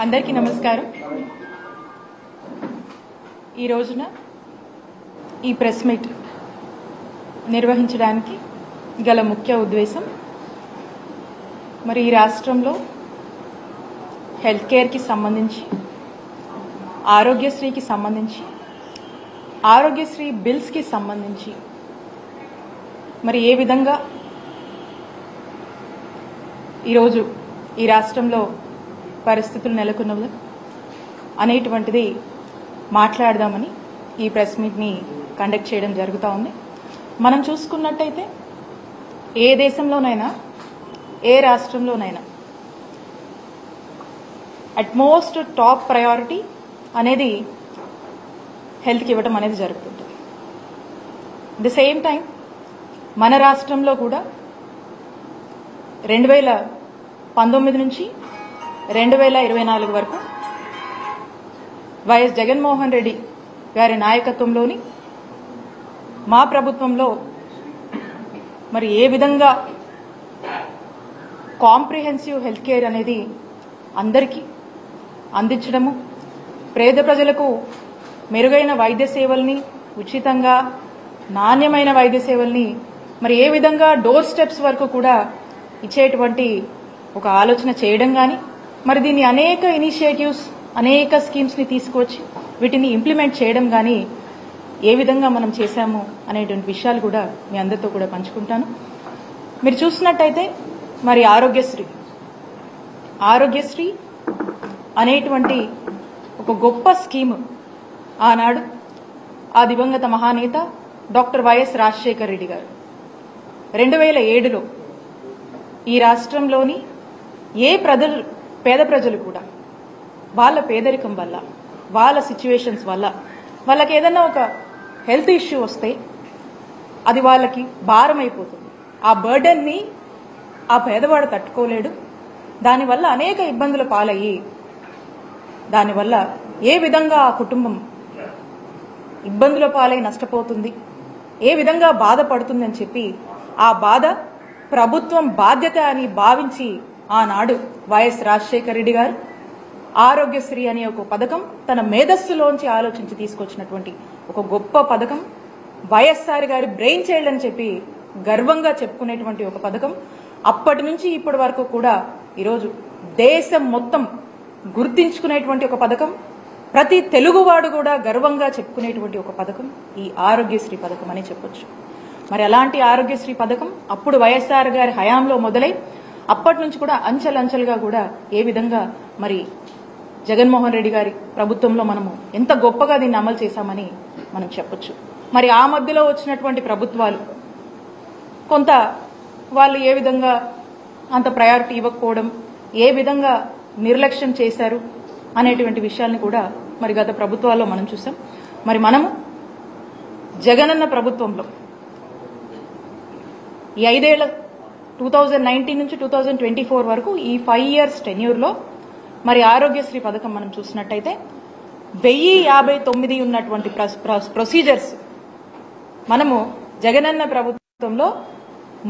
అందరికీ నమస్కారం. ఈ రోజున ఈ ప్రెస్ మీట్ నిర్వహించడానికి గల ముఖ్య ఉద్దేశం మరి ఈ రాష్ట్రంలో హెల్త్ కేర్కి సంబంధించి ఆరోగ్యశ్రీకి సంబంధించి ఆరోగ్యశ్రీ బిల్స్కి సంబంధించి మరి ఏ విధంగా ఈరోజు ఈ రాష్ట్రంలో పరిస్థితులు నెలకొన్నవి అనేటువంటిది మాట్లాడదామని ఈ ప్రెస్ మీట్ని కండక్ట్ చేయడం జరుగుతూ ఉంది. మనం చూసుకున్నట్టయితే ఏ దేశంలోనైనా ఏ రాష్ట్రంలోనైనా అట్మోస్ట్ టాప్ ప్రయారిటీ అనేది హెల్త్కి ఇవ్వడం అనేది జరుగుతుంటుంది. ది సేమ్ టైం మన రాష్ట్రంలో కూడా 2019 నుంచి 2024 వరకు వైఎస్ జగన్మోహన్ రెడ్డి గారి నాయకత్వంలోని మా ప్రభుత్వంలో మరి ఏ విధంగా కాంప్రిహెన్సివ్ హెల్త్ కేర్ అనేది అందరికీ అందించడము, పేద ప్రజలకు మెరుగైన వైద్య సేవల్ని ఉచితంగా నాణ్యమైన వైద్య సేవల్ని మరి ఏ విధంగా డోర్ స్టెప్స్ వరకు కూడా ఇచ్చేటువంటి ఒక ఆలోచన చేయడం కానీ మరి దీన్ని అనేక ఇనిషియేటివ్స్ అనేక స్కీమ్స్ని తీసుకొచ్చి వీటిని ఇంప్లిమెంట్ చేయడం కానీ ఏ విధంగా మనం చేశాము అనేటువంటి విషయాలు కూడా మీ అందరితో కూడా పంచుకుంటాను. మీరు చూసినట్టయితే మరి ఆరోగ్యశ్రీ అనేటువంటి ఒక గొప్ప స్కీమ్ ఆనాడు ఆ దివంగత మహానేత డాక్టర్ వైఎస్ రాజశేఖర్ రెడ్డి గారు 2007లో ఈ రాష్ట్రంలోని పేద ప్రజలు కూడా వాళ్ళ పేదరికం వల్ల వాళ్ళ సిచ్యువేషన్స్ వల్ల వాళ్ళకి ఏదైనా ఒక హెల్త్ ఇష్యూ వస్తే అది వాళ్ళకి భారం అయిపోతుంది. ఆ బర్డెన్ని ఆ పేదవాడు తట్టుకోలేడు. దానివల్ల అనేక ఇబ్బందుల పాలయ్యి దానివల్ల ఏ విధంగా ఆ కుటుంబం ఇబ్బందుల పాలై నష్టపోతుంది, ఏ విధంగా బాధపడుతుంది అని చెప్పి ఆ బాధ ప్రభుత్వం బాధ్యత అని భావించి ఆనాడు వైఎస్ రాజశేఖర్ రెడ్డి గారు ఆరోగ్యశ్రీ అనే ఒక పథకం తన మేధస్సులోంచి ఆలోచించి తీసుకొచ్చినటువంటి ఒక గొప్ప పథకం. వైఎస్ఆర్ గారి బ్రెయిన్ చైల్డ్ అని చెప్పి గర్వంగా చెప్పుకునేటువంటి ఒక పథకం. అప్పటి నుంచి ఇప్పటి వరకు కూడా ఈరోజు దేశం మొత్తం గుర్తించుకునేటువంటి ఒక పథకం. ప్రతి తెలుగువాడు కూడా గర్వంగా చెప్పుకునేటువంటి ఒక పథకం ఈ ఆరోగ్యశ్రీ పథకం అని చెప్పొచ్చు. మరి అలాంటి ఆరోగ్యశ్రీ పథకం అప్పుడు వైఎస్ఆర్ గారి హయాంలో మొదలై అప్పటి నుంచి కూడా అంచెలంచెలుగా కూడా ఏ విధంగా మరి జగన్మోహన్ రెడ్డి గారి ప్రభుత్వంలో మనము ఎంత గొప్పగా దీన్ని అమలు చేశామని మనం చెప్పొచ్చు. మరి ఆ మధ్యలో వచ్చినటువంటి ప్రభుత్వాలు కొంత వాళ్ళు ఏ విధంగా అంత ప్రయారిటీ ఇవ్వకపోవడం, ఏ విధంగా నిర్లక్ష్యం చేశారు అనేటువంటి విషయాల్ని కూడా మరి గత ప్రభుత్వాల్లో మనం చూసాం. మరి మనము జగనన్న ప్రభుత్వంలో ఈ 5 ఏళ్ల 2019 నుంచి 2024 వరకు ఈ 5 years టెన్యూర్లో మరి ఆరోగ్యశ్రీ పథకం మనం చూసినట్టయితే 1059 ఉన్నటువంటి ప్రొసీజర్స్ మనము జగనన్న ప్రభుత్వంలో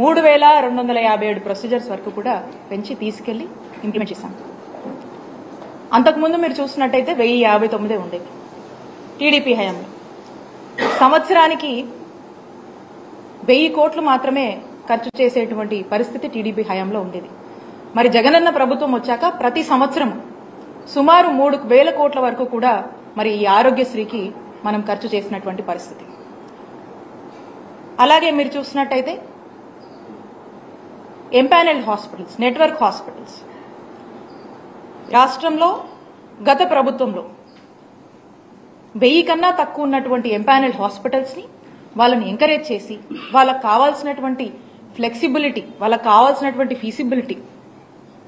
3257 ప్రొసీజర్స్ వరకు కూడా పెంచి తీసుకెళ్లి ఇంప్లిమెంట్ చేశాం. అంతకుముందు మీరు చూసినట్టయితే 1059 ఉండేది టీడీపీ హయాంలో. సంవత్సరానికి 1000 కోట్లు మాత్రమే ఖర్చు చేసేటువంటి పరిస్థితి టీడీపీ హయాంలో ఉండేది. మరి జగనన్న ప్రభుత్వం వచ్చాక ప్రతి సంవత్సరం సుమారు 3000 కోట్ల వరకు కూడా మరి ఈ ఆరోగ్యశ్రీకి మనం ఖర్చు చేసినటువంటి పరిస్థితి. అలాగే మీరు చూసినట్టయితే ఎంపానెల్డ్ హాస్పిటల్స్, నెట్వర్క్ హాస్పిటల్స్ రాష్ట్రంలో గత ప్రభుత్వంలో 1000 కన్నా తక్కువ ఉన్నటువంటి ఎంపానెల్డ్ హాస్పిటల్స్ ని వాళ్ళని ఎంకరేజ్ చేసి వాళ్ళకు కావాల్సినటువంటి ఫ్లెక్సిబిలిటీ, వాళ్ళకు కావాల్సినటువంటి ఫీజిబిలిటీ,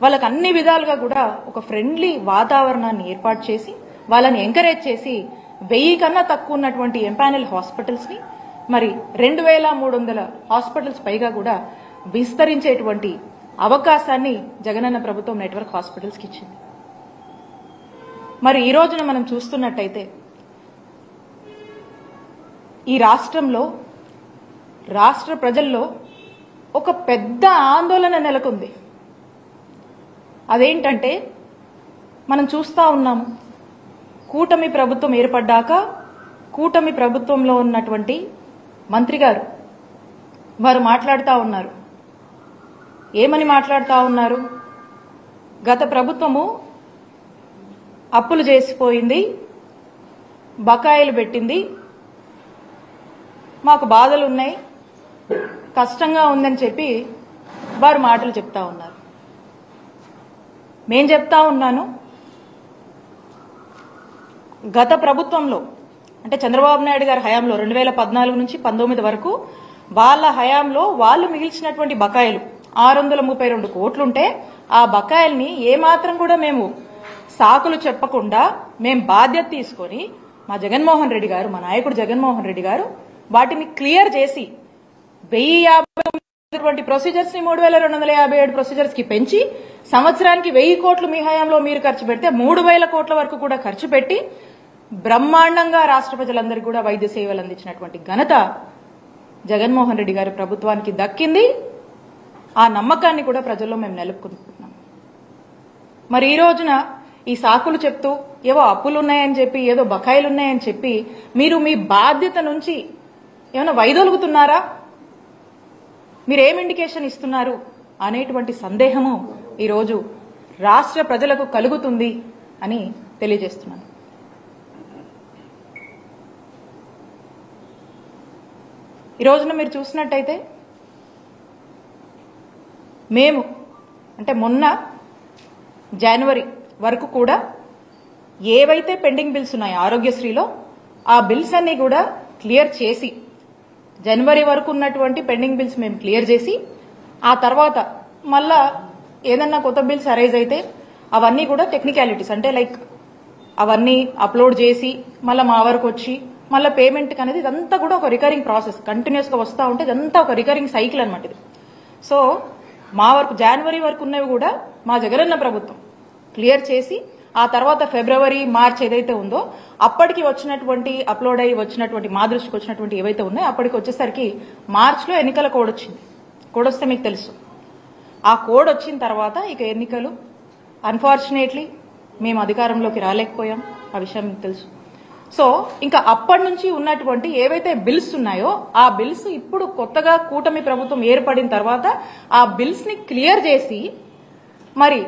వాళ్ళకు అన్ని విధాలుగా కూడా ఒక ఫ్రెండ్లీ వాతావరణాన్ని ఏర్పాటు చేసి వాళ్ళని ఎంకరేజ్ చేసి 1000 కన్నా తక్కువ ఉన్నటువంటి ఎంపానెల్ హాస్పిటల్స్ ని మరి 2300 హాస్పిటల్స్ పైగా కూడా విస్తరించేటువంటి అవకాశాన్ని జగనన్న ప్రభుత్వం నెట్వర్క్ హాస్పిటల్స్కి ఇచ్చింది. మరి ఈ రోజున మనం చూస్తున్నట్టయితే ఈ రాష్ట్రంలో రాష్ట్ర ప్రజల్లో ఒక పెద్ద ఆందోళన నెలకొంది. అదేంటంటే మనం చూస్తా ఉన్నాము. కూటమి ప్రభుత్వం ఏర్పడ్డాక కూటమి ప్రభుత్వంలో ఉన్నటువంటి మంత్రి గారు వారు మాట్లాడుతూ ఉన్నారు. ఏమని మాట్లాడుతూ ఉన్నారు? గత ప్రభుత్వము అప్పులు చేసిపోయింది, బకాయిలు పెట్టింది, మాకు బాధలు ఉన్నాయి, కష్టంగా ఉందని చెప్పి వారు మాటలు చెప్తా ఉన్నారు. మేం చెప్తా ఉన్నాను, గత ప్రభుత్వంలో అంటే చంద్రబాబు నాయుడు గారి హయాంలో 2014 నుంచి 19 వరకు వాళ్ళ హయాంలో వాళ్ళు మిగిల్చినటువంటి బకాయిలు 632 కోట్లుంటే ఆ బకాయిల్ని ఏమాత్రం కూడా మేము సాకులు చెప్పకుండా మేము బాధ్యత తీసుకొని మా జగన్మోహన్ రెడ్డి గారు, మా నాయకుడు జగన్మోహన్ రెడ్డి గారు వాటిని క్లియర్ చేసి 1050 ప్రొసీజర్స్ ని 3257 ప్రొసీజర్స్ కి పెంచి సంవత్సరానికి 1000 కోట్లు మీ హయాంలో మీరు ఖర్చు పెడితే 3000 కోట్ల వరకు కూడా ఖర్చు పెట్టి బ్రహ్మాండంగా రాష్ట్ర ప్రజలందరికీ కూడా వైద్య సేవలు అందించినటువంటి ఘనత జగన్మోహన్ రెడ్డి గారి ప్రభుత్వానికి దక్కింది. ఆ నమ్మకాన్ని కూడా ప్రజల్లో మేము నిలుపుకుంటున్నాం. మరి ఈ రోజున ఈ సాకులు చెప్తూ ఏవో అప్పులున్నాయని చెప్పి ఏదో బకాయిలున్నాయని చెప్పి మీరు మీ బాధ్యత నుంచి ఏమైనా వైదొలుగుతున్నారా? మీరేం ఇండికేషన్ ఇస్తున్నారు అనేటువంటి సందేహము ఈరోజు రాష్ట్ర ప్రజలకు కలుగుతుంది అని తెలియజేస్తున్నాను. ఈ రోజున మీరు చూసినట్టయితే మేము అంటే మొన్న జనవరి వరకు కూడా ఏవైతే పెండింగ్ బిల్స్ ఉన్నాయో ఆరోగ్యశ్రీలో ఆ బిల్స్ అన్ని కూడా క్లియర్ చేసి జనవరి వరకు ఉన్నటువంటి పెండింగ్ బిల్స్ మేము క్లియర్ చేసి ఆ తర్వాత మళ్ళా ఏదన్నా కొత్త బిల్స్ అరైజ్ అయితే అవన్నీ కూడా టెక్నికాలిటీస్ అంటే లైక్ అవన్నీ అప్లోడ్ చేసి మళ్ళీ మా వరకు వచ్చి మళ్ళీ పేమెంట్ అనేది ఇదంతా కూడా ఒక రికరింగ్ ప్రాసెస్ కంటిన్యూస్ గా వస్తూ ఉంటే ఇదంతా ఒక రికరింగ్ సైకిల్ అనమాట ఇది. సో మా వరకు జనవరి వరకు ఉన్నవి కూడా మా జగనన్న ప్రభుత్వం క్లియర్ చేసి ఆ తర్వాత ఫిబ్రవరి మార్చ్ ఏదైతే ఉందో అప్పటికి వచ్చినటువంటి అప్లోడ్ అయ్యి వచ్చినటువంటి మా దృష్టికి వచ్చినటువంటి ఏవైతే ఉన్నాయో అప్పటికి వచ్చేసరికి మార్చ్లో ఎన్నికల కోడ్ వచ్చింది. కోడ్ వస్తే మీకు తెలుసు. ఆ కోడ్ వచ్చిన తర్వాత ఇక ఎన్నికలు అన్ఫార్చునేట్లీ మేము అధికారంలోకి రాలేకపోయాం. ఆ విషయం మీకు తెలుసు. సో ఇంకా అప్పటి నుంచి ఉన్నటువంటి ఏవైతే బిల్స్ ఉన్నాయో ఆ బిల్స్ ఇప్పుడు కొత్తగా కూటమి ప్రభుత్వం ఏర్పడిన తర్వాత ఆ బిల్స్ ని క్లియర్ చేసి మరి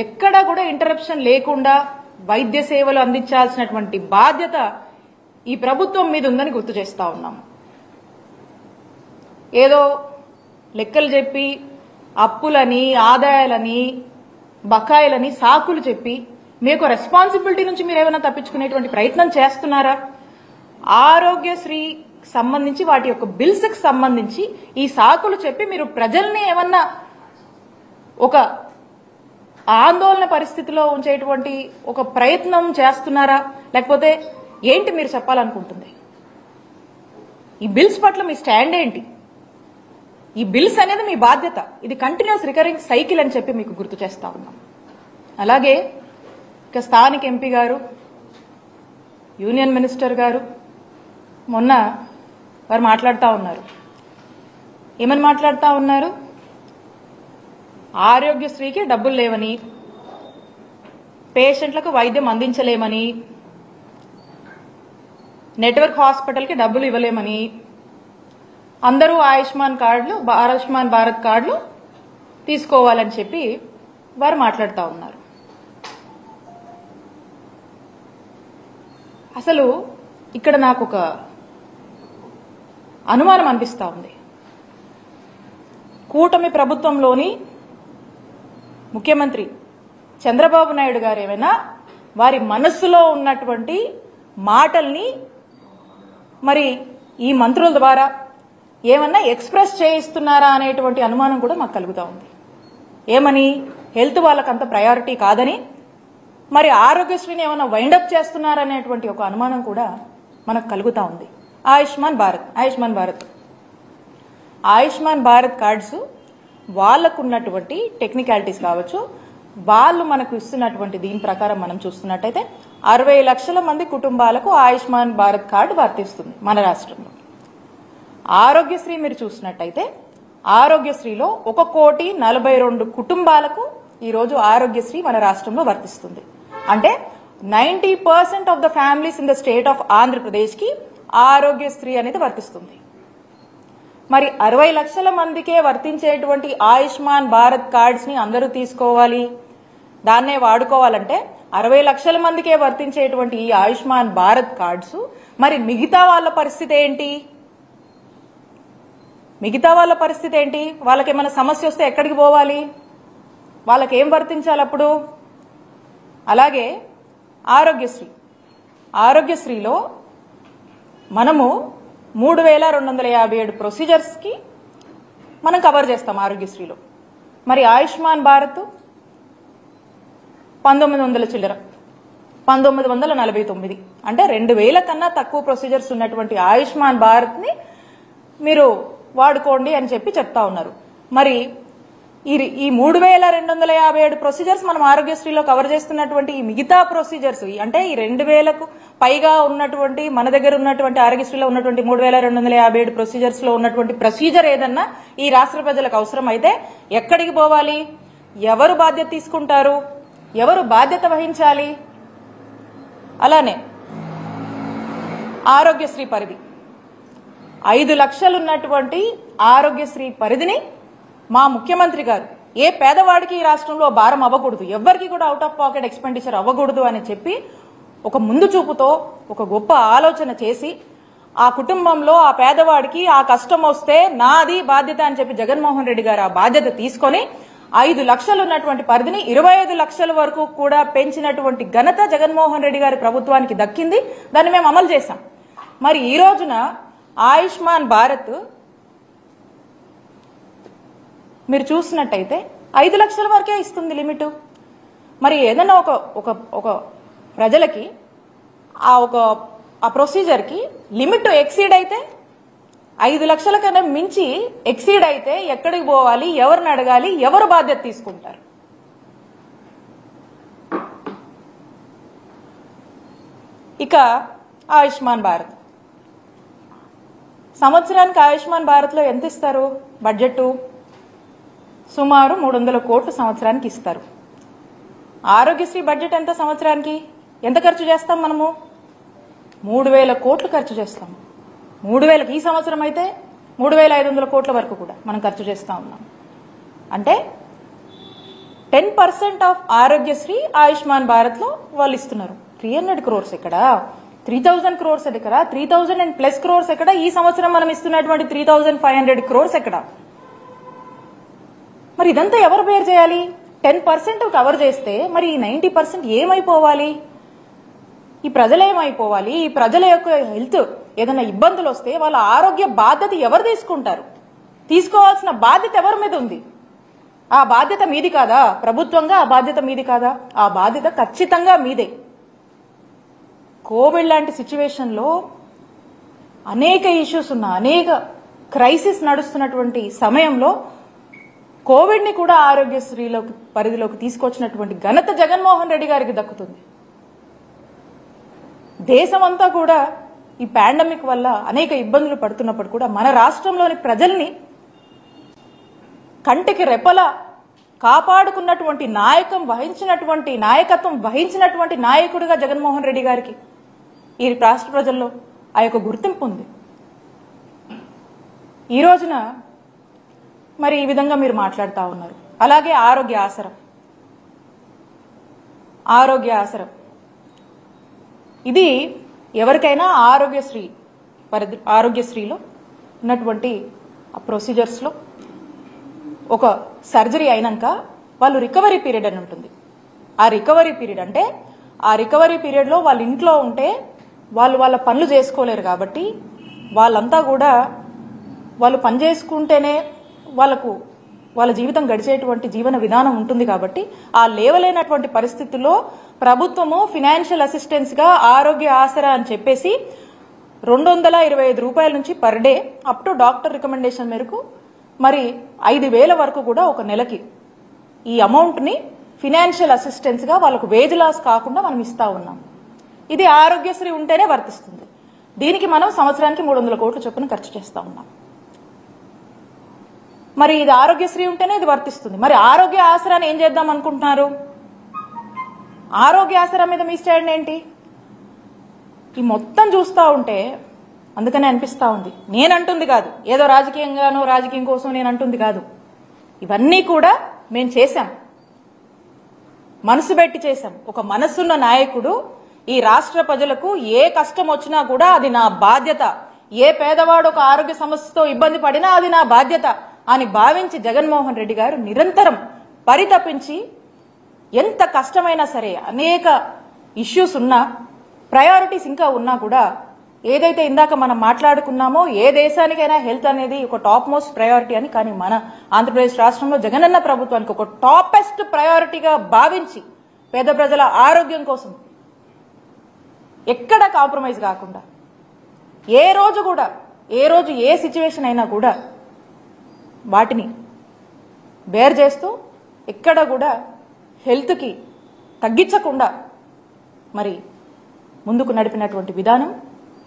ఎక్కడా కూడా ఇంటరప్షన్ లేకుండా వైద్య సేవలు అందించాల్సినటువంటి బాధ్యత ఈ ప్రభుత్వం మీద ఉందని గుర్తు చేస్తా ఉన్నాం. ఏదో లెక్కలు చెప్పి అప్పులని ఆదాయాలని బకాయిలని సాకులు చెప్పి మీకు రెస్పాన్సిబిలిటీ నుంచి మీరు ఏమైనా తప్పించుకునేటువంటి ప్రయత్నం చేస్తున్నారా? ఆరోగ్యశ్రీ సంబంధించి వాటి యొక్క బిల్స్ కి సంబంధించి ఈ సాకులు చెప్పి మీరు ప్రజల్ని ఏమన్నా ఒక ఆందోళన పరిస్థితిలో ఉంచేటువంటి ఒక ప్రయత్నం చేస్తున్నారా? లేకపోతే ఏంటి మీరు చెప్పాలనుకుంటుంది? ఈ బిల్స్ పట్ల మీ స్టాండ్ ఏంటి? ఈ బిల్స్ అనేది మీ బాధ్యత. ఇది కంటిన్యూస్ రికరింగ్ సైకిల్ అని చెప్పి మీకు గుర్తు చేస్తా ఉన్నాం. అలాగే ఇక స్థానిక ఎంపీ గారు, యూనియన్ మినిస్టర్ గారు మొన్న వారు మాట్లాడుతూ ఉన్నారు. ఏమని మాట్లాడుతూ ఉన్నారు? ఆరోగ్యశ్రీకి డబ్బులు లేవని, పేషెంట్లకు వైద్యం అందించలేమని, నెట్వర్క్ హాస్పిటల్కి డబ్బులు ఇవ్వలేమని, అందరూ ఆయుష్మాన్ భారత్ కార్డులు తీసుకోవాలని చెప్పి వారు మాట్లాడుతూ ఉన్నారు. అసలు ఇక్కడ నాకు ఒక అనుమానం అనిపిస్తా ఉంది. కూటమి ప్రభుత్వంలోని ముఖ్యమంత్రి చంద్రబాబు నాయుడు గారు ఏమైనా వారి మనస్సులో ఉన్నటువంటి మాటల్ని మరి ఈ మంత్రుల ద్వారా ఏమన్నా ఎక్స్ప్రెస్ చేయిస్తున్నారా అనేటువంటి అనుమానం కూడా మాకు కలుగుతా ఉంది. ఏమని? హెల్త్ వాళ్ళకంత ప్రయారిటీ కాదని, మరి ఆరోగ్యశ్రీని ఏమైనా వైండప్ చేస్తున్నారనేటువంటి ఒక అనుమానం కూడా మనకు కలుగుతా ఉంది. ఆయుష్మాన్ భారత్ కార్డ్స్ వాళ్ళకున్నటువంటి టెక్నికాలిటీస్ కావచ్చు, వాళ్ళు మనకు ఇస్తున్నటువంటి దీని ప్రకారం మనం చూస్తున్నట్టయితే 60 లక్షల మంది కుటుంబాలకు ఆయుష్మాన్ భారత్ కార్డు వర్తిస్తుంది మన రాష్ట్రంలో. ఆరోగ్యశ్రీ మీరు చూసినట్టయితే ఆరోగ్యశ్రీలో 1,42,00,000 కుటుంబాలకు ఈరోజు ఆరోగ్యశ్రీ మన రాష్ట్రంలో వర్తిస్తుంది. అంటే 90% of the families in the state of Andhra Pradesh కి ఆరోగ్యశ్రీ అనేది వర్తిస్తుంది. మరి 60 లక్షల మందికే వర్తించేటువంటి ఆయుష్మాన్ భారత్ కార్డ్స్ ని అందరూ తీసుకోవాలి, దాన్నే వాడుకోవాలంటే 60 లక్షల మందికే వర్తించేటువంటి ఈ ఆయుష్మాన్ భారత్ కార్డ్స్ మరి మిగతా వాళ్ళ పరిస్థితి ఏంటి? మిగతా వాళ్ళ పరిస్థితి ఏంటి? వాళ్ళకి ఏమైనా సమస్య వస్తే ఎక్కడికి పోవాలి? వాళ్ళకి ఏం వర్తించాలి అప్పుడు? అలాగే ఆరోగ్యశ్రీలో మనము 3257 ప్రొసీజర్స్ కి మనం కవర్ చేస్తాం ఆరోగ్యశ్రీలో. మరి ఆయుష్మాన్ భారత్ 1900 చిల్లర, 1949 అంటే 2000 కన్నా తక్కువ ప్రొసీజర్స్ ఉన్నటువంటి ఆయుష్మాన్ భారత్ ని మీరు వాడుకోండి అని చెప్పి చెప్తా ఉన్నారు. మరి ఈ 3257 ప్రొసీజర్స్ మనం ఆరోగ్యశ్రీలో కవర్ చేస్తున్నటువంటి ఈ మిగతా ప్రొసీజర్స్ అంటే ఈ 2000కు పైగా ఉన్నటువంటి మన దగ్గర ఉన్నటువంటి ఆరోగ్యశ్రీలో ఉన్నటువంటి 3257 ప్రొసీజర్స్ లో ఉన్నటువంటి ప్రొసీజర్ ఏదన్నా ఈ రాష్ట్ర ప్రజలకు అవసరం అయితే ఎక్కడికి పోవాలి? ఎవరు బాధ్యత తీసుకుంటారు? ఎవరు బాధ్యత వహించాలి? అలానే ఆరోగ్యశ్రీ పరిధి 5 లక్షలు ఉన్నటువంటి ఆరోగ్యశ్రీ పరిధిని మా ముఖ్యమంత్రి గారు ఏ పేదవాడికి ఈ రాష్ట్రంలో భారం అవ్వకూడదు, ఎవరికి కూడా అవుట్ ఆఫ్ పాకెట్ ఎక్స్పెండిచర్ అవ్వకూడదు అని చెప్పి ఒక ముందు చూపుతో ఒక గొప్ప ఆలోచన చేసి ఆ కుటుంబంలో ఆ పేదవాడికి ఆ కష్టం వస్తే నాది బాధ్యత అని చెప్పి జగన్మోహన్ రెడ్డి గారు ఆ బాధ్యత తీసుకొని 5 లక్షలు ఉన్నటువంటి పరిధిని 25 లక్షల వరకు కూడా పెంచినటువంటి ఘనత జగన్మోహన్ రెడ్డి గారి ప్రభుత్వానికి దక్కింది. దాన్ని మేము అమలు చేశాం. మరి ఈ రోజున ఆయుష్మాన్ భారత్ మీరు చూసినట్టయితే 5 లక్షల వరకే ఇస్తుంది లిమిట్. మరి ఏదైనా ఒక ప్రజలకి ఆ ప్రొసీజర్ కి లిమిట్ ఎక్సీడ్ అయితే 5 లక్షల కన్నా మించి ఎక్సీడ్ అయితే ఎక్కడికి పోవాలి? ఎవరిని అడగాలి? ఎవరు బాధ్యత తీసుకుంటారు? ఇక ఆయుష్మాన్ భారత్ సంవత్సరానికి ఆయుష్మాన్ భారత్ లో ఎంత ఇస్తారు? బడ్జెట్ సుమారు 300 కోట్లు సంవత్సరానికి ఇస్తారు. ఆరోగ్యశ్రీ బడ్జెట్ ఎంత సంవత్సరానికి? ఎంత ఖర్చు చేస్తాం మనము? 3000 కోట్లు ఖర్చు చేస్తాం. 3000 ఈ సంవత్సరం అయితే 3500 కోట్ల వరకు కూడా మనం ఖర్చు చేస్తా ఉన్నాం. అంటే 10% ఆఫ్ ఆరోగ్యశ్రీ ఆయుష్మాన్ భారత్ లో వాళ్ళు ఇస్తున్నారు. 300 crores ఎక్కడ? 3000 crores ఎక్కడ? 3000+ crores ఎక్కడ? ఈ సంవత్సరం మనం ఇస్తున్నటువంటి 3500 crores ఎక్కడ? మరి ఇదంతా ఎవరు బేర్ చేయాలి? 10% కవర్ చేస్తే మరి ఈ 90% ఏమైపోవాలి? ఈ ప్రజలు ఏమైపోవాలి? ఈ ప్రజల యొక్క హెల్త్ ఏదైనా ఇబ్బందులు వస్తే వాళ్ళ ఆరోగ్య బాధ్యత ఎవరు తీసుకుంటారు? తీసుకోవాల్సిన బాధ్యత ఎవరి మీద ఉంది? ఆ బాధ్యత మీది కాదా? ప్రభుత్వంగా ఆ బాధ్యత మీది కాదా? ఆ బాధ్యత ఖచ్చితంగా మీదే. కోవిడ్ లాంటి సిచ్యువేషన్ లో అనేక ఇష్యూస్ ఉన్న అనేక క్రైసిస్ నడుస్తున్నటువంటి సమయంలో కోవిడ్ ని కూడా ఆరోగ్యశ్రీలోకి పరిధిలోకి తీసుకొచ్చినటువంటి ఘనత జగన్మోహన్ రెడ్డి గారికి దక్కుతుంది. దేశమంతా కూడా ఈ పాండమిక్ వల్ల అనేక ఇబ్బందులు పడుతున్నప్పుడు కూడా మన రాష్ట్రంలోని ప్రజల్ని కంటికి రెప్పలా కాపాడుకున్నటువంటి నాయకత్వం వహించినటువంటి నాయకుడిగా జగన్మోహన్ రెడ్డి గారికి ఈ రాష్ట్ర ప్రజల్లో ఆ యొక్క గుర్తింపు ఉంది. ఈ రోజున మరి ఈ విధంగా మీరు మాట్లాడుతూ ఉన్నారు. అలాగే ఆరోగ్య ఆసరం ఇది ఎవరికైనా ఆరోగ్యశ్రీలో ఉన్నటువంటి ఆ ప్రొసీజర్స్ లో ఒక సర్జరీ అయినాక వాళ్ళు రికవరీ పీరియడ్ అని ఉంటుంది. ఆ రికవరీ పీరియడ్ అంటే ఆ రికవరీ పీరియడ్ లో వాళ్ళ ఇంట్లో ఉంటే వాళ్ళు వాళ్ళ పనులు చేసుకోలేరు కాబట్టి వాళ్ళంతా కూడా వాళ్ళు పని చేసుకుంటేనే వాళ్ళ జీవితం గడిచేటువంటి జీవన విధానం ఉంటుంది కాబట్టి ఆ లేవలేనటువంటి పరిస్థితుల్లో ప్రభుత్వము ఫైనాన్షియల్ అసిస్టెన్స్ గా ఆరోగ్య ఆసరా అని చెప్పేసి 225 రూపాయల నుంచి per day up to doctor recommendation మేరకు మరి 5000 వరకు కూడా ఒక నెలకి ఈ అమౌంట్ ని ఫైనాన్షియల్ అసిస్టెన్స్ గా వాళ్ళకు వేజ్ లాస్ కాకుండా మనం ఇస్తా ఉన్నాం. ఇది ఆరోగ్యశ్రీ ఉంటేనే వర్తిస్తుంది. దీనికి మనం సంవత్సరానికి 300 కోట్ల చొప్పున ఖర్చు చేస్తా ఉన్నాం. మరి ఇది ఆరోగ్యశ్రీ ఉంటేనే ఇది వర్తిస్తుంది. మరి ఆరోగ్య ఆసరాన్ని ఏం చేద్దాం అనుకుంటున్నారు? ఆరోగ్య ఆసరా మీద మీ స్టాండ్ ఏంటి? ఈ మొత్తం చూస్తూ ఉంటే అందుకనే అనిపిస్తూ ఉంది. నేనంటుంది కాదు, ఏదో రాజకీయంగానో రాజకీయం కోసం నేను అంటుంది కాదు. ఇవన్నీ కూడా మేము చేశాం, మనసు పెట్టి చేశాం. ఒక మనసున్న నాయకుడు ఈ రాష్ట్ర ప్రజలకు ఏ కష్టం వచ్చినా కూడా అది నా బాధ్యత, ఏ పేదవాడు ఒక ఆరోగ్య సమస్యతో ఇబ్బంది పడినా అది నా బాధ్యత అని భావించి జగన్మోహన్ రెడ్డి గారు నిరంతరం పరితపించి ఎంత కష్టమైనా సరే అనేక ఇష్యూస్ ఉన్నా ప్రయారిటీస్ ఇంకా ఉన్నా కూడా ఏదైతే ఇందాక మనం మాట్లాడుకున్నామో ఏ దేశానికైనా హెల్త్ అనేది ఒక టాప్ మోస్ట్ ప్రయారిటీ అని, కానీ మన ఆంధ్రప్రదేశ్ రాష్ట్రంలో జగనన్న ప్రభుత్వానికి ఒక టాపెస్ట్ ప్రయారిటీగా భావించి పేద ప్రజల ఆరోగ్యం కోసం ఎక్కడ కాంప్రమైజ్ కాకుండా ఏ రోజు ఏ సిచ్యువేషన్ అయినా కూడా వాటిని బేర్ చేస్తూ ఎక్కడ కూడా హెల్త్కి తగ్గించకుండా మరి ముందుకు నడిపినటువంటి విధానం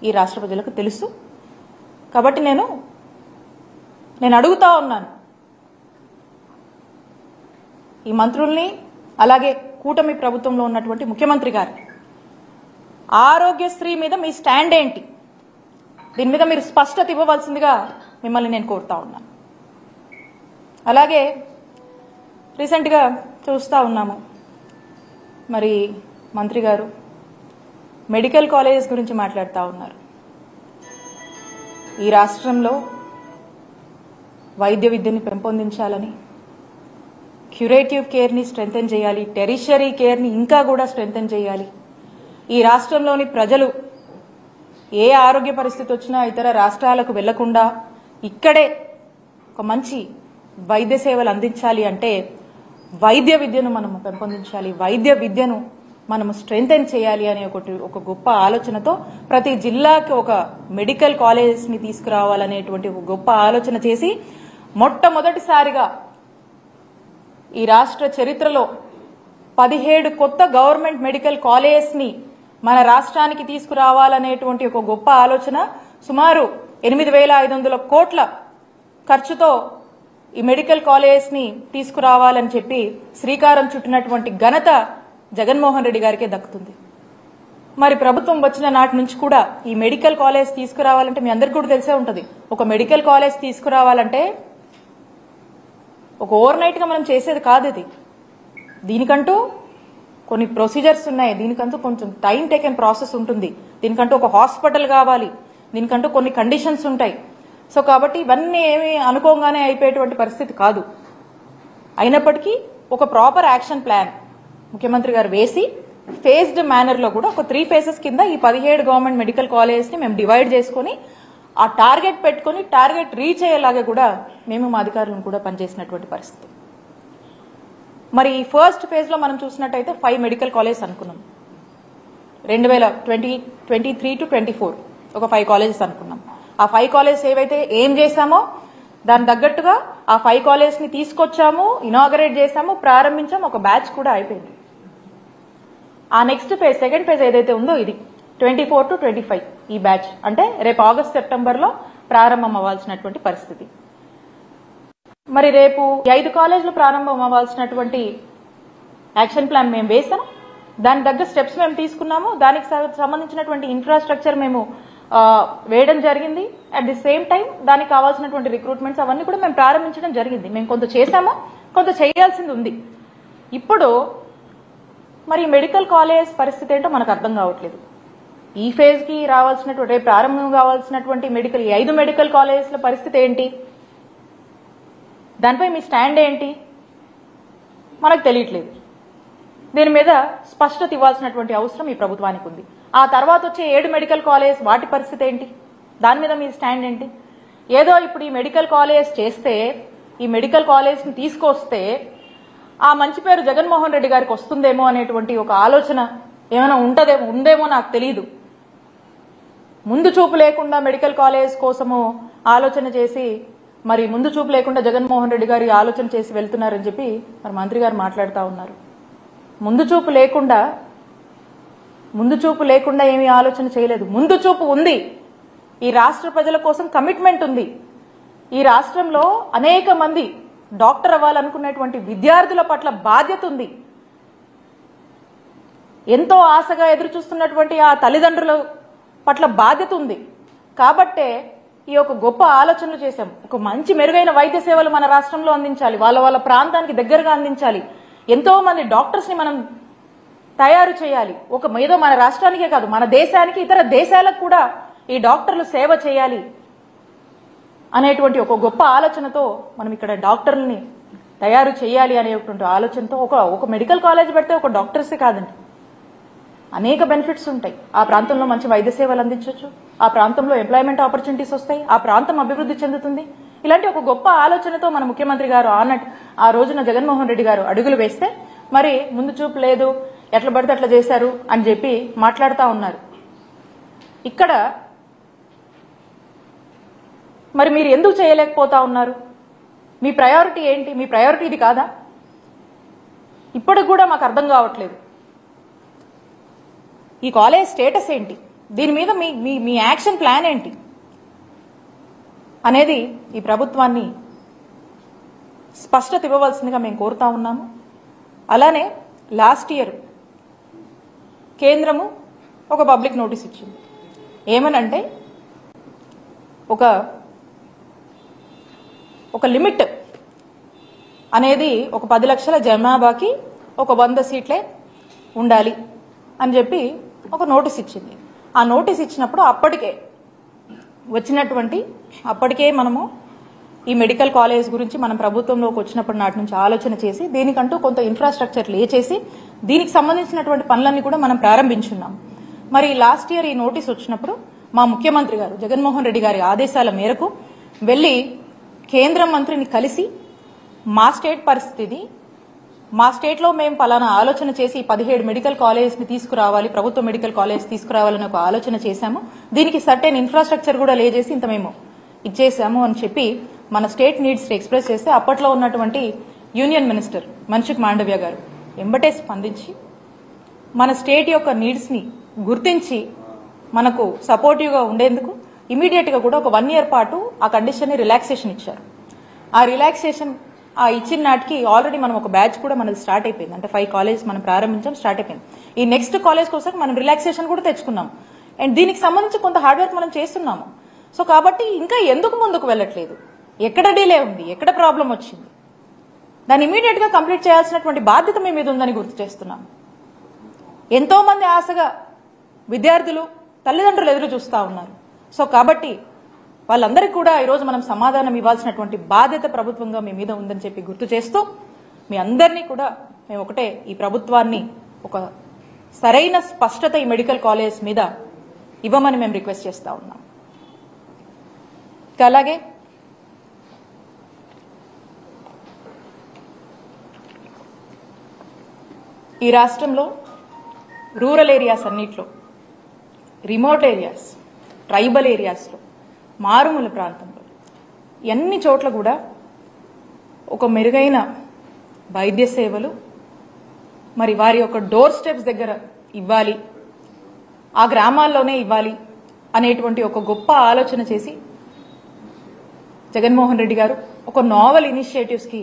ఈ రాష్ట్ర ప్రజలకు తెలుసు. కాబట్టి నేను అడుగుతా ఉన్నాను ఈ మంత్రుల్ని, అలాగే కూటమి ప్రభుత్వంలో ఉన్నటువంటి ముఖ్యమంత్రి గారు, ఆరోగ్యశ్రీ మీద మీ స్టాండ్ ఏంటి? దీని మీద మీరు స్పష్టత ఇవ్వవలసిందిగా మిమ్మల్ని నేను కోరుతా ఉన్నాను. అలాగే రీసెంట్గా చూస్తూ ఉన్నాము, మరి మంత్రి గారు మెడికల్ కాలేజెస్ గురించి మాట్లాడుతూ ఉన్నారు. ఈ రాష్ట్రంలో వైద్య విద్యని పెంపొందించాలని, క్యూరేటివ్ కేర్ని స్ట్రెంథెన్ చేయాలి, టెరిషరీ కేర్ని ఇంకా కూడా స్ట్రెంథెన్ చేయాలి. ఈ రాష్ట్రంలోని ప్రజలు ఏ ఆరోగ్య పరిస్థితి వచ్చినా ఇతర రాష్ట్రాలకు వెళ్లకుండా ఇక్కడే ఒక మంచి వైద్య సేవలు అందించాలి అంటే వైద్య విద్యను మనము పెంపొందించాలి, వైద్య విద్యను మనము స్ట్రెంథెన్ చేయాలి అనే ఒక గొప్ప ఆలోచనతో ప్రతి జిల్లాకి ఒక మెడికల్ కాలేజెస్ ని తీసుకురావాలనేటువంటి ఒక గొప్ప ఆలోచన చేసి మొట్టమొదటిసారిగా ఈ రాష్ట్ర చరిత్రలో 17 కొత్త గవర్నమెంట్ మెడికల్ కాలేజెస్ ని మన రాష్ట్రానికి తీసుకురావాలనేటువంటి ఒక గొప్ప ఆలోచన, సుమారు 8,500 కోట్ల ఖర్చుతో ఈ మెడికల్ కాలేజెస్ ని తీసుకురావాలని చెప్పి శ్రీకారం చుట్టినటువంటి ఘనత జగన్మోహన్ రెడ్డి గారికే దక్కుతుంది. మరి ప్రభుత్వం వచ్చిన నాటి నుంచి కూడా ఈ మెడికల్ కాలేజ్ తీసుకురావాలంటే మీ అందరికీ కూడా తెలిసే ఉంటుంది. ఒక మెడికల్ కాలేజ్ తీసుకురావాలంటే ఒక ఓవర్ నైట్ గా మనం చేసేది కాదు. ఇది దీనికంటూ కొన్ని ప్రొసీజర్స్ ఉన్నాయి, దీనికంటూ కొంచెం టైం టేకెన్ ప్రాసెస్ ఉంటుంది, దీనికంటూ ఒక హాస్పిటల్ కావాలి, దీనికంటూ కొన్ని కండిషన్స్ ఉంటాయి. సో కాబట్టి ఇవన్నీ ఏమి అనుకోగానే అయిపోయేటువంటి పరిస్థితి కాదు. అయినప్పటికీ ఒక ప్రాపర్ యాక్షన్ ప్లాన్ ముఖ్యమంత్రి గారు వేసి ఫేజ్డ్ మేనర్ లో కూడా ఒక 3 ఫేజెస్ కింద ఈ 17 గవర్నమెంట్ మెడికల్ కాలేజెస్ ని మేము డివైడ్ చేసుకుని ఆ టార్గెట్ పెట్టుకుని టార్గెట్ రీచ్ అయ్యేలాగా కూడా మేము మా అధికారులను కూడా పనిచేసినటువంటి పరిస్థితి. మరి ఈ ఫస్ట్ ఫేజ్ లో మనం చూసినట్టయితే 5 మెడికల్ కాలేజెస్ అనుకున్నాం. 2023 to 24 ఒక 5 కాలేజెస్ అనుకున్నాం. ఆ 5 కాలేజెస్ ఏవైతే ఏం చేశామో దాని తగ్గట్టుగా ఆ 5 కాలేజెస్ ని తీసుకొచ్చాము, ఇనాగరేట్ చేశాము, ప్రారంభించాము, ఒక బ్యాచ్ కూడా అయిపోయింది. ఆ నెక్స్ట్ ఫేజ్, సెకండ్ ఫేజ్ ఏదైతే ఉందో ఇది 24 to 25 ఈ బ్యాచ్ అంటే రేపు ఆగస్ట్ సెప్టెంబర్ లో ప్రారంభం అవ్వాల్సినటువంటి పరిస్థితి. మరి రేపు 5 కాలేజీలు ప్రారంభం అవ్వాల్సినటువంటి యాక్షన్ ప్లాన్ మేము వేసాం, దాని తగ్గ స్టెప్స్ మేము తీసుకున్నాము, దానికి సంబంధించినటువంటి ఇన్ఫ్రాస్ట్రక్చర్ మేము వేయడం జరిగింది. అట్ ది సేమ్ టైం దానికి కావాల్సినటువంటి రిక్రూట్మెంట్స్ అవన్నీ కూడా మేము ప్రారంభించడం జరిగింది. మేము కొంత చేశాము, కొంత చేయాల్సింది ఉంది. ఇప్పుడు మరి మెడికల్ కాలేజ్ పరిస్థితి ఏంటో మనకు అర్థం కావట్లేదు. ఈ ఫేజ్ కి రావాల్సినటువంటి రేపు ప్రారంభం కావాల్సినటువంటి ఈ 5 మెడికల్ కాలేజెస్ల పరిస్థితి ఏంటి, దానిపై మీ స్టాండ్ ఏంటి మనకు తెలియట్లేదు. దీని మీద స్పష్టత ఇవ్వాల్సినటువంటి అవసరం ఈ ప్రభుత్వానికి ఉంది. ఆ తర్వాత వచ్చే 7 మెడికల్ కాలేజ్ వాటి పరిస్థితి ఏంటి, దాని మీద మీ స్టాండ్ ఏంటి? ఏదో ఇప్పుడు ఈ మెడికల్ కాలేజ్ చేస్తే, ఈ మెడికల్ కాలేజ్ ని తీసుకొస్తే ఆ మంచి పేరు జగన్మోహన్ రెడ్డి గారికి వస్తుందేమో అనేటువంటి ఒక ఆలోచన ఏమైనా ఉందేమో నాకు తెలియదు. ముందు చూపు లేకుండా మెడికల్ కాలేజ్ కోసము ఆలోచన చేసి మరి ముందు చూపు లేకుండా జగన్మోహన్ రెడ్డి గారి ఆలోచన చేసి వెళ్తున్నారని చెప్పి మరి మంత్రి గారు మాట్లాడుతూ ఉన్నారు. ముందు చూపు లేకుండా ఏమీ ఆలోచన చేయలేదు. ముందు చూపు ఉంది. ఈ రాష్ట్ర ప్రజల కోసం కమిట్మెంట్ ఉంది. ఈ రాష్ట్రంలో అనేక మంది డాక్టర్ అవ్వాలనుకునేటువంటి విద్యార్థుల పట్ల బాధ్యత ఉంది. ఎంతో ఆశగా ఎదురు చూస్తున్నటువంటి ఆ తల్లిదండ్రుల పట్ల బాధ్యత ఉంది కాబట్టే ఈ ఒక గొప్ప ఆలోచనలు చేశాం. ఒక మంచి మెరుగైన వైద్య సేవలు మన రాష్ట్రంలో అందించాలి, వాళ్ళ ప్రాంతానికి దగ్గరగా అందించాలి. ఎంతో మంది డాక్టర్స్ ని మనం తయారు చేయాలి. ఏదో మన రాష్ట్రానికే కాదు, మన దేశానికి, ఇతర దేశాలకు కూడా ఈ డాక్టర్లు సేవ చేయాలి అనేటువంటి ఒక గొప్ప ఆలోచనతో మనం ఇక్కడ డాక్టర్లని తయారు చేయాలి అనేటువంటి ఆలోచనతో ఒక మెడికల్ కాలేజ్ పెడితే ఒక డాక్టర్సే కాదండి, అనేక బెనిఫిట్స్ ఉంటాయి. ఆ ప్రాంతంలో మంచి వైద్య సేవలు అందించవచ్చు, ఆ ప్రాంతంలో ఎంప్లాయ్మెంట్ ఆపర్చునిటీస్ వస్తాయి, ఆ ప్రాంతం అభివృద్ధి చెందుతుంది. ఇలాంటి ఒక గొప్ప ఆలోచనతో మన ముఖ్యమంత్రి గారు ఆ రోజున జగన్మోహన్ రెడ్డి గారు అడుగులు వేస్తే మరి ముందు చూపు లేదు, ఎట్లా పడితే అట్లా చేశారు అని చెప్పి మాట్లాడుతూ ఉన్నారు. ఇక్కడ మరి మీరు ఎందుకు చేయలేకపోతా ఉన్నారు? మీ ప్రయారిటీ ఏంటి? మీ ప్రయారిటీ ఇది కాదా? ఇప్పటికి కూడా మాకు అర్థం కావట్లేదు. ఈ కాలేజ్ స్టేటస్ ఏంటి, దీని మీద మీ యాక్షన్ ప్లాన్ ఏంటి అనేది ఈ ప్రభుత్వాన్ని స్పష్టత ఇవ్వవలసిందిగా మేము కోరుతా ఉన్నాము. అలానే లాస్ట్ ఇయర్ కేంద్రము ఒక పబ్లిక్ నోటీస్ ఇచ్చింది. ఏమనంటే ఒక లిమిట్ అనేది ఒక 10 లక్షల జనాభాకి ఒక 100 సీట్లే ఉండాలి అని చెప్పి ఒక నోటీస్ ఇచ్చింది. ఆ నోటీస్ ఇచ్చినప్పుడు అప్పటికే మనము ఈ మెడికల్ కాలేజ్ గురించి మనం ప్రభుత్వంలోకి వచ్చినప్పటి నాటి నుంచి ఆలోచన చేసి దీనికంటూ కొంత ఇన్ఫ్రాస్ట్రక్చర్ చేసి దీనికి సంబంధించినటువంటి పనులన్నీ కూడా మనం ప్రారంభించున్నాం. మరి లాస్ట్ ఇయర్ ఈ నోటీస్ వచ్చినప్పుడు మా ముఖ్యమంత్రి గారు జగన్మోహన్ రెడ్డి గారి ఆదేశాల మేరకు వెళ్లి కేంద్ర మంత్రిని కలిసి మా స్టేట్ పరిస్థితి, మా స్టేట్ లో మేము పలానా ఆలోచన చేసి 17 మెడికల్ కాలేజ్ ని తీసుకురావాలి, ప్రభుత్వ మెడికల్ కాలేజ్ తీసుకురావాలని ఒక ఆలోచన చేశాము, దీనికి సర్టెన్ ఇన్ఫ్రాస్ట్రక్చర్ కూడా లేజేసి ఇంత మేము ఇచ్చేసాము అని చెప్పి మన స్టేట్ నీడ్స్ ఎక్స్ప్రెస్ చేస్తే అప్పట్లో ఉన్నటువంటి యూనియన్ మినిస్టర్ మన్సుఖ్ మాండవ్య గారు ఎంబటే స్పందించి మన స్టేట్ యొక్క నీడ్స్ ని గుర్తించి మనకు సపోర్టివ్ గా ఉండేందుకు ఇమీడియట్ గా కూడా ఒక 1 year పాటు ఆ కండిషన్ ని రిలాక్సేషన్ ఇచ్చారు. ఆ రిలాక్సేషన్ ఇచ్చిన నాటికి ఆల్రెడీ మనం ఒక బ్యాచ్ కూడా మనది స్టార్ట్ అయిపోయింది. అంటే 5 కాలేజ్ మనం ప్రారంభించాం, స్టార్ట్ అయిపోయింది. ఈ నెక్స్ట్ కాలేజ్ కోసం మనం రిలాక్సేషన్ కూడా తెచ్చుకున్నాం. అండ్ దీనికి సంబంధించి కొంత హార్డ్ వర్క్ మనం చేస్తున్నాము. సో కాబట్టి ఇంకా ఎందుకు ముందుకు వెళ్ళట్లేదు? ఎక్కడ డిలే ఉంది? ఎక్కడ ప్రాబ్లం వచ్చింది? దాన్ని ఇమీడియట్ గా కంప్లీట్ చేయాల్సినటువంటి బాధ్యత మీ మీద ఉందని గుర్తు చేస్తున్నాం. ఎంతో మంది ఆశగా విద్యార్థులు, తల్లిదండ్రులు ఎదురు చూస్తా ఉన్నారు. సో కాబట్టి వాళ్ళందరికీ కూడా ఈరోజు మనం సమాధానం ఇవ్వాల్సినటువంటి బాధ్యత ప్రభుత్వంగా మీ మీద ఉందని చెప్పి గుర్తు చేస్తూ మీ అందరినీ కూడా మేము ఒకటే, ఈ ప్రభుత్వాన్ని ఒక సరైన స్పష్టత ఈ మెడికల్ కాలేజ్ మీద ఇవ్వమని మేము రిక్వెస్ట్ చేస్తా ఉన్నాం. అలాగే ఈ రాష్ట్రంలో రూరల్ ఏరియాస్ అన్నిట్లో, రిమోట్ ఏరియాస్, ట్రైబల్ ఏరియాస్లో, మారుమూల ప్రాంతంలో అన్ని చోట్ల కూడా ఒక మెరుగైన వైద్య సేవలు మరి వారి యొక్క డోర్ స్టెప్స్ దగ్గర ఇవ్వాలి, ఆ గ్రామాల్లోనే ఇవ్వాలి అనేటువంటి ఒక గొప్ప ఆలోచన చేసి జగన్మోహన్ రెడ్డి గారు ఒక నావల్ ఇనిషియేటివ్స్ కి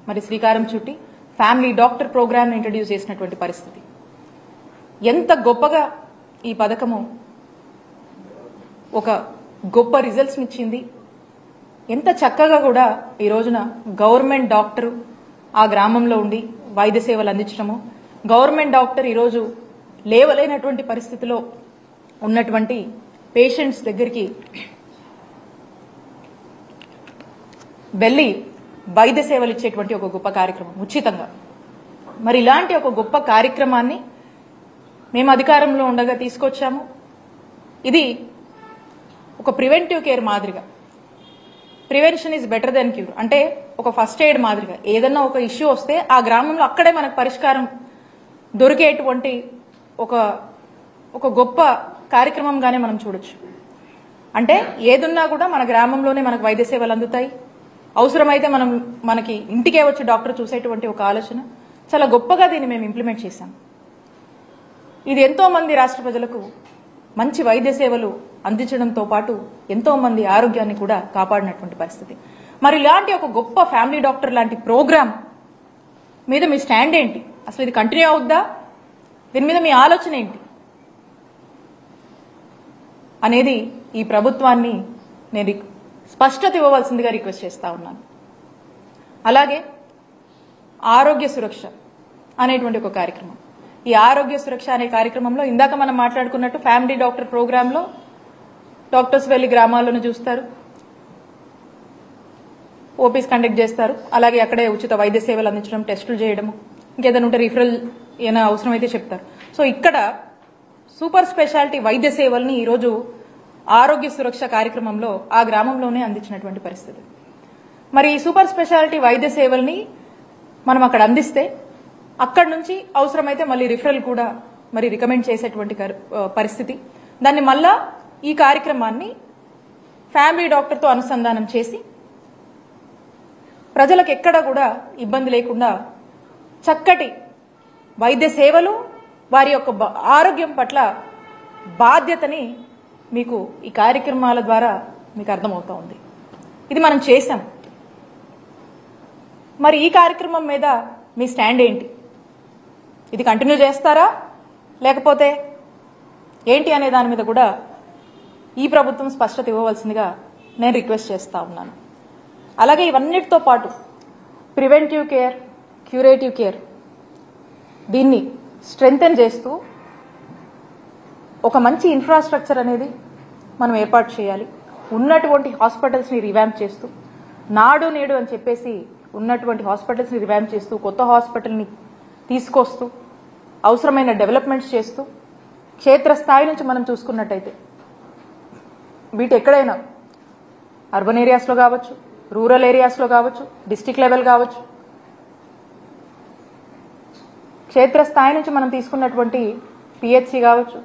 మరి శ్రీకారం చుట్టి ఫ్యామిలీ డాక్టర్ ప్రోగ్రామ్ ఇంట్రడ్యూస్ చేసినటువంటి పరిస్థితి. ఎంత గొప్పగా ఈ పథకము ఒక గొప్ప రిజల్ట్స్ ఇచ్చింది, ఎంత చక్కగా కూడా ఈ రోజున గవర్నమెంట్ డాక్టర్ ఆ గ్రామంలో ఉండి వైద్య సేవలు అందించడము, గవర్నమెంట్ డాక్టర్ ఈరోజు లేవలేనటువంటి పరిస్థితిలో ఉన్నటువంటి పేషెంట్స్ దగ్గరికి వెళ్లి వైద్య సేవలు ఇచ్చేటువంటి ఒక గొప్ప కార్యక్రమం ఉచితంగా. మరి ఇలాంటి ఒక గొప్ప కార్యక్రమాన్ని మేము అధికారంలో ఉండగా తీసుకొచ్చాము. ఇది ఒక ప్రివెంటివ్ కేర్ మాదిరిగా, prevention is better than cure, అంటే ఒక ఫస్ట్ ఎయిడ్ మాదిరిగా ఏదన్నా ఒక ఇష్యూ వస్తే ఆ గ్రామంలో అక్కడే మనకు పరిష్కారం దొరికేటువంటి ఒక గొప్ప కార్యక్రమంగానే మనం చూడొచ్చు. అంటే ఏదున్నా కూడా మన గ్రామంలోనే మనకు వైద్య సేవలు అందుతాయి, అవసరమైతే మనకి ఇంటికే వచ్చి డాక్టర్ చూసేటువంటి ఒక ఆలోచన చాలా గొప్పగా దీన్ని మేము ఇంప్లిమెంట్ చేశాం. ఇది ఎంతో మంది రాష్ట్ర ప్రజలకు మంచి వైద్య సేవలు అందించడంతో పాటు ఎంతో మంది ఆరోగ్యాన్ని కూడా కాపాడినటువంటి పరిస్థితి. మరి ఇలాంటి ఒక గొప్ప ఫ్యామిలీ డాక్టర్ లాంటి ప్రోగ్రామ్ మీద మీ స్టాండ్ ఏంటి? అసలు ఇది కంటిన్యూ అవుద్దా దీని మీద మీ ఆలోచన ఏంటి అనేది ఈ ప్రభుత్వాన్ని నేను స్పష్టత ఇవ్వవలసిందిగా రిక్వెస్ట్ చేస్తా ఉన్నాను. అలాగే ఆరోగ్య సురక్ష అనేటువంటి ఒక కార్యక్రమం, ఈ ఆరోగ్య సురక్ష అనే కార్యక్రమంలో ఇందాక మనం మాట్లాడుకున్నట్టు ఫ్యామిలీ డాక్టర్ ప్రోగ్రాంలో డాక్టర్స్ వెళ్లి గ్రామాలను చూస్తారు, ఓపీస్ కండక్ట్ చేస్తారు, అలాగే అక్కడే ఉచిత వైద్య సేవలు అందించడం, టెస్టులు చేయడము, ఇంకేదైనా ఉంటే రిఫరల్ ఏమైనా అవసరమైతే చెప్తారు. సో ఇక్కడ సూపర్ స్పెషాలిటీ వైద్య సేవల్ని ఈరోజు ఆరోగ్య సురక్ష కార్యక్రమంలో ఆ గ్రామంలోనే అందించినటువంటి పరిస్థితి. మరి ఈ సూపర్ స్పెషాలిటీ వైద్య సేవల్ని మనం అక్కడ అందిస్తే అక్కడి నుంచి అవసరమైతే మళ్ళీ రిఫరల్ కూడా మరి రికమెండ్ చేసేటువంటి పరిస్థితి. దాన్ని మళ్ళా ఈ కార్యక్రమాన్ని ఫ్యామిలీ డాక్టర్తో అనుసంధానం చేసి ప్రజలకు ఎక్కడ కూడా ఇబ్బంది లేకుండా చక్కటి వైద్య సేవలు, వారి యొక్క ఆరోగ్యం పట్ల బాధ్యతని మీకు ఈ కార్యక్రమాల ద్వారా మీకు అర్థమవుతా ఉంది. ఇది మనం చేశాం. మరి ఈ కార్యక్రమం మీద మీ స్టాండ్ ఏంటి? ఇది కంటిన్యూ చేస్తారా లేకపోతే ఏంటి అనే దాని మీద కూడా ఈ ప్రభుత్వం స్పష్టత ఇవ్వవలసిందిగా నేను రిక్వెస్ట్ చేస్తా ఉన్నాను. అలాగే ఇవన్నిటితో పాటు ప్రివెంటివ్ కేర్, క్యూరేటివ్ కేర్ దీన్ని స్ట్రెంగ్తెన్ చేస్తూ ఒక మంచి ఇన్ఫ్రాస్ట్రక్చర్ అనేది మనం ఏర్పాటు చేయాలి. ఉన్నటువంటి హాస్పిటల్స్ని రివ్యాంప్ చేస్తూ, నాడు నేడు అని చెప్పేసి ఉన్నటువంటి హాస్పిటల్స్ని రివ్యాంప్ చేస్తూ, కొత్త హాస్పిటల్ని తీసుకొస్తూ, అవసరమైన డెవలప్మెంట్స్ చేస్తూ, క్షేత్రస్థాయి నుంచి మనం చూసుకున్నట్టయితే వీటి ఎక్కడైనా అర్బన్ ఏరియాస్లో కావచ్చు, రూరల్ ఏరియాస్లో కావచ్చు, డిస్టిక్ లెవెల్ కావచ్చు, క్షేత్రస్థాయి నుంచి మనం తీసుకున్నటువంటి పిహెచ్సి కావచ్చు,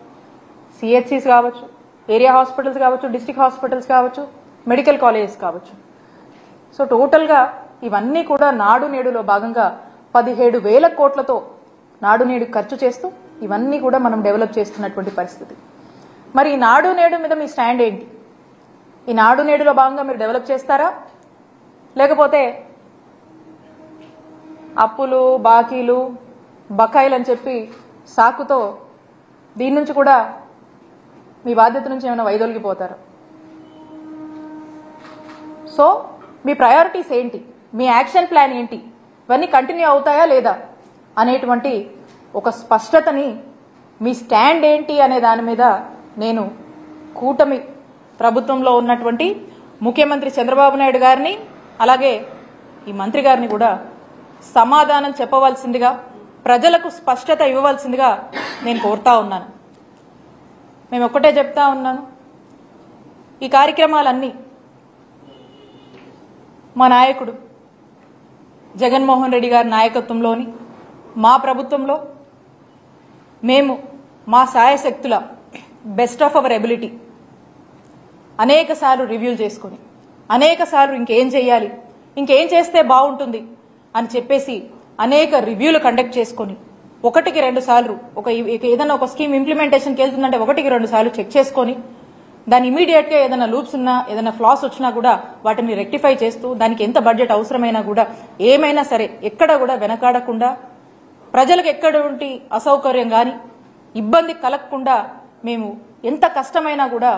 సిహెచ్సిస్ కావచ్చు, ఏరియా హాస్పిటల్స్ కావచ్చు, డిస్టిక్ హాస్పిటల్స్ కావచ్చు, మెడికల్ కాలేజెస్ కావచ్చు. సో టోటల్గా ఇవన్నీ కూడా నాడు నేడులో భాగంగా 17,000 కోట్లతో నాడు నేడు ఖర్చు చేస్తూ ఇవన్నీ కూడా మనం డెవలప్ చేస్తున్నటువంటి పరిస్థితి. మరి ఈ నాడు నేడు మీద మీ స్టాండ్ ఏంటి? ఈ నాడు నేడులో భాగంగా మీరు డెవలప్ చేస్తారా లేకపోతే అప్పులు, బాకీలు, బకాయిలు అని చెప్పి సాకుతో దీని నుంచి కూడా మీ బాధ్యత నుంచి ఏమైనా వైదొలిగిపోతారు? సో మీ ప్రయారిటీస్ ఏంటి, మీ యాక్షన్ ప్లాన్ ఏంటి, ఇవన్నీ కంటిన్యూ అవుతాయా లేదా అనేటువంటి ఒక స్పష్టతని, మీ స్టాండ్ ఏంటి అనే దాని మీద నేను కూటమి ప్రభుత్వంలో ఉన్నటువంటి ముఖ్యమంత్రి చంద్రబాబు నాయుడు గారిని అలాగే ఈ మంత్రి గారిని కూడా సమాధానం చెప్పవలసిందిగా, ప్రజలకు స్పష్టత ఇవ్వవలసిందిగా నేను కోరుతా ఉన్నాను. మేము ఒక్కటే చెప్తా ఉన్నాను, ఈ కార్యక్రమాలన్నీ మా నాయకుడు జగన్మోహన్ రెడ్డి గారి నాయకత్వంలోని మా ప్రభుత్వంలో మేము మా సాయశక్తుల బెస్ట్ ఆఫ్ అవర్ ఎబిలిటీ అనేక సార్లు రివ్యూలు చేసుకొని, అనేక సార్లు ఇంకేం చేయాలి, ఇంకేం చేస్తే బాగుంటుంది అని చెప్పేసి అనేక రివ్యూలు కండక్ట్ చేసుకొని 1-2 సార్లు ఏదైనా ఒక స్కీమ్ ఇంప్లిమెంటేషన్కి వెళ్తుందంటే 1-2 సార్లు చెక్ చేసుకొని దాని ఇమీడియట్ గా ఏదైనా లూప్స్ ఉన్నా, ఏదైనా ఫ్లాస్ వచ్చినా కూడా వాటిని రెక్టిఫై చేస్తూ, దానికి ఎంత బడ్జెట్ అవసరమైనా కూడా ఏమైనా సరే ఎక్కడ కూడా వెనకాడకుండా, ప్రజలకు ఎక్కడంటి అసౌకర్యం కానీ ఇబ్బంది కలగకుండా మేము ఎంత కష్టమైనా కూడా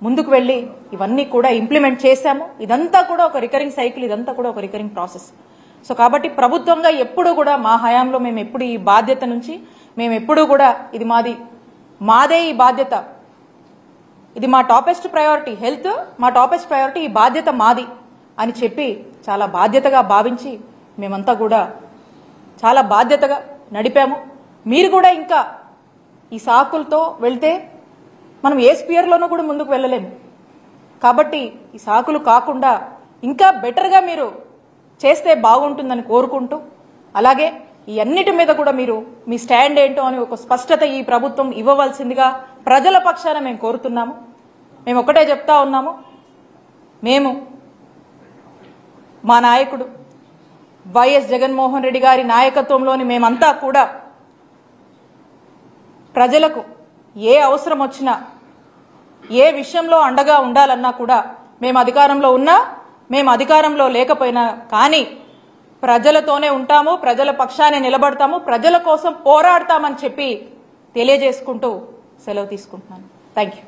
ముందుకు వెళ్లి ఇవన్నీ కూడా ఇంప్లిమెంట్ చేశాము. ఇదంతా కూడా ఒక రికరింగ్ సైకిల్, ఇదంతా కూడా ఒక రికరింగ్ ప్రాసెస్. సో కాబట్టి ప్రభుత్వంగా ఎప్పుడూ కూడా మా హయాంలో మేము ఎప్పుడు ఈ బాధ్యత నుంచి మేము ఎప్పుడూ కూడా ఇది మాదే ఈ బాధ్యత, ఇది మా టాపెస్ట్ ప్రయారిటీ, హెల్త్ మా టాపెస్ట్ ప్రయారిటీ, ఈ బాధ్యత మాది అని చెప్పి చాలా బాధ్యతగా భావించి మేమంతా కూడా చాలా బాధ్యతగా నడిపాము. మీరు కూడా ఇంకా ఈ సాకులతో వెళ్తే మనం ఏ స్పియర్లోనూ కూడా ముందుకు వెళ్ళలేము. కాబట్టి ఈ సాకులు కాకుండా ఇంకా బెటర్గా మీరు చేస్తే బాగుంటుందని కోరుకుంటూ, అలాగే ఈ అన్నిటి మీద కూడా మీరు మీ స్టాండ్ ఏంటో అని ఒక స్పష్టత ఈ ప్రభుత్వం ఇవ్వవలసిందిగా ప్రజల పక్షాన మేము కోరుతున్నాము. మేము ఒకటే చెప్తా ఉన్నాము, మేము మా నాయకుడు వైఎస్ జగన్మోహన్ రెడ్డి గారి నాయకత్వంలోని మేమంతా కూడా ప్రజలకు ఏ అవసరం వచ్చినా, ఏ విషయంలో అండగా ఉండాలన్నా కూడా మేము అధికారంలో ఉన్నా, మేము అధికారంలో లేకపోయినా కానీ ప్రజలతోనే ఉంటాము, ప్రజల పక్షానే నిలబడతాము, ప్రజల కోసం పోరాడతామని చెప్పి తెలియజేసుకుంటూ సెలవు తీసుకుంటున్నాను. Thank you.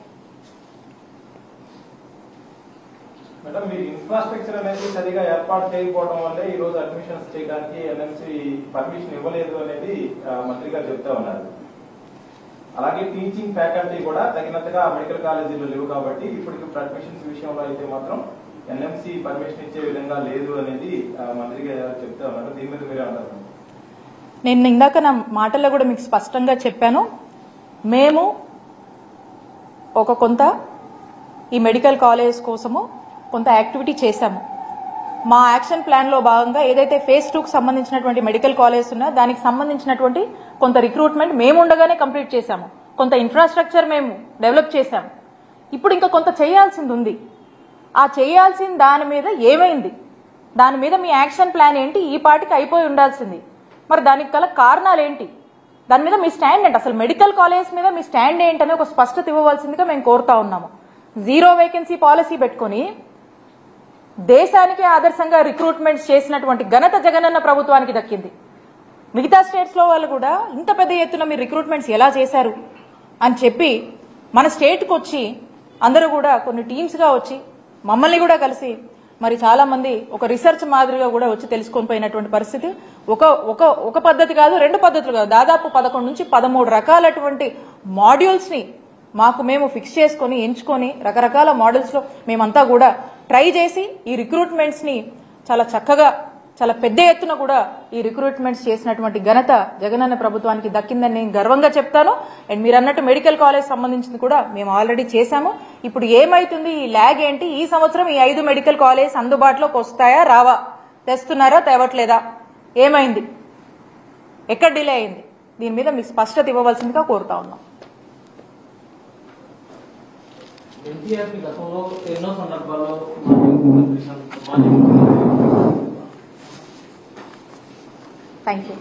మేడం, మీరు ఇన్ఫ్రాస్ట్రక్చర్ అనేది సరిగా ఏర్పాటు చేయకపోవడం వల్లే ఈ రోజు అడ్మిషన్స్ చేయడానికి ఎన్ఎంసీ పర్మిషన్ ఇవ్వలేదు అనేది మంత్రి గారు చెప్తా ఉన్నారు. అలాగే టీచింగ్ ఫ్యాకల్టీ కూడా తగినంతగా మెడికల్ కాలేజీలో లేవు కాబట్టి ఇప్పటికి అడ్మిషన్స్ విషయంలో అయితే మాత్రం ఎన్ఎంసీ పర్మిషన్ ఇచ్చే విధంగా లేదు అనేది మంత్రి గారు చెప్తా ఉన్నారు. దీని మీద మీరే అంటారు? నేను ఇందాక నా మాటల్లో కూడా మీకు స్పష్టంగా చెప్పాను. మేము కొంత ఈ మెడికల్ కాలేజ్ కోసము కొంత యాక్టివిటీ చేశాము. మా యాక్షన్ ప్లాన్ లో భాగంగా ఏదైతే ఫేజ్ 2కు సంబంధించినటువంటి మెడికల్ కాలేజ్ ఉన్నా దానికి సంబంధించినటువంటి కొంత రిక్రూట్మెంట్ మేము ఉండగానే కంప్లీట్ చేశాము. కొంత ఇన్ఫ్రాస్ట్రక్చర్ మేము డెవలప్ చేశాము. ఇప్పుడు ఇంకా కొంత చేయాల్సింది ఉంది. ఆ చేయాల్సిన దాని మీద ఏమైంది, దాని మీద మీ యాక్షన్ ప్లాన్ ఏంటి, ఈ పాటికి అయిపోయి ఉండాల్సింది. మరి దానికి గల కారణాలు ఏంటి, దాని మీద మీ స్టాండ్ ఏంటి, అసలు మెడికల్ కాలేజ్ మీద మీ స్టాండ్ ఏంటనే ఒక స్పష్టత ఇవ్వవలసిందిగా మేము కోరుతా ఉన్నాము. 0 వేకెన్సీ పాలసీ పెట్టుకుని దేశానికి ఆదర్శంగా రిక్రూట్మెంట్స్ చేసినటువంటి ఘనత జగనన్న ప్రభుత్వానికి దక్కింది. మిగతా స్టేట్స్ లో వాళ్ళు కూడా ఇంత పెద్ద ఎత్తున మీరు రిక్రూట్మెంట్స్ ఎలా చేశారు అని చెప్పి మన స్టేట్కి వచ్చి అందరూ కూడా కొన్ని టీమ్స్ గా వచ్చి మమ్మల్ని కూడా కలిసి మరి చాలా మంది ఒక రీసెర్చ్ మాదిరిగా కూడా వచ్చి తెలుసుకొని పోయినటువంటి పరిస్థితి. ఒక పద్ధతి కాదు, 2 పద్ధతులు కాదు, దాదాపు 11 నుంచి 13 రకాలటువంటి మాడ్యూల్స్ ని మాకు మేము ఫిక్స్ చేసుకొని ఎంచుకొని రకరకాల మోడల్స్ లో మేమంతా కూడా ట్రై చేసి ఈ రిక్రూట్మెంట్స్ ని చాలా చక్కగా చాలా పెద్ద ఎత్తున కూడా ఈ రిక్రూట్మెంట్స్ చేసినటువంటి ఘనత జగనన్న ప్రభుత్వానికి దక్కిందని నేను గర్వంగా చెప్తాను. అండ్ మీరు అన్నట్టు మెడికల్ కాలేజ్ సంబంధించింది కూడా మేము ఆల్రెడీ చేశాము. ఇప్పుడు ఏమైతుంది, ఈ ల్యాగ్ ఏంటి, ఈ సంవత్సరం ఈ 5 మెడికల్ కాలేజ్ అందుబాటులోకి వస్తాయా రావా, తెస్తున్నారా తేవట్లేదా, ఏమైంది, ఎక్కడ డిలే అయింది, దీని మీద మీకు స్పష్టత ఇవ్వవలసిందిగా కోరుతా ఉన్నాం. ఎన్టీఆర్పీ గతంలో ఎన్నో సందర్భాల్లో థ్యాంక్ యూ.